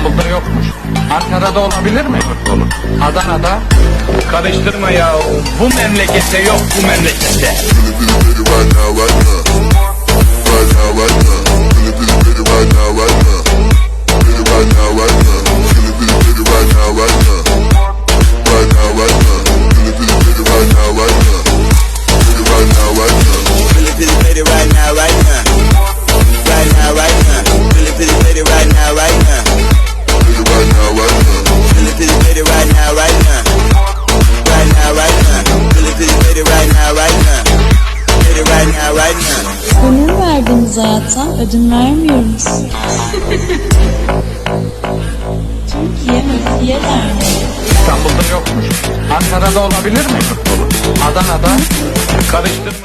İstanbul'da yokmuş. Ankara'da olabilir mi? Olur. Adana'da? Karıştırma ya. Bu memlekette yok, bu memlekette. Gönül verdiğiniz hayattan ödün vermiyoruz. Türkiye'ler. İstanbul'da yokmuş. Ankara'da olabilir mi? Olur. Adana'da? Karıştırma.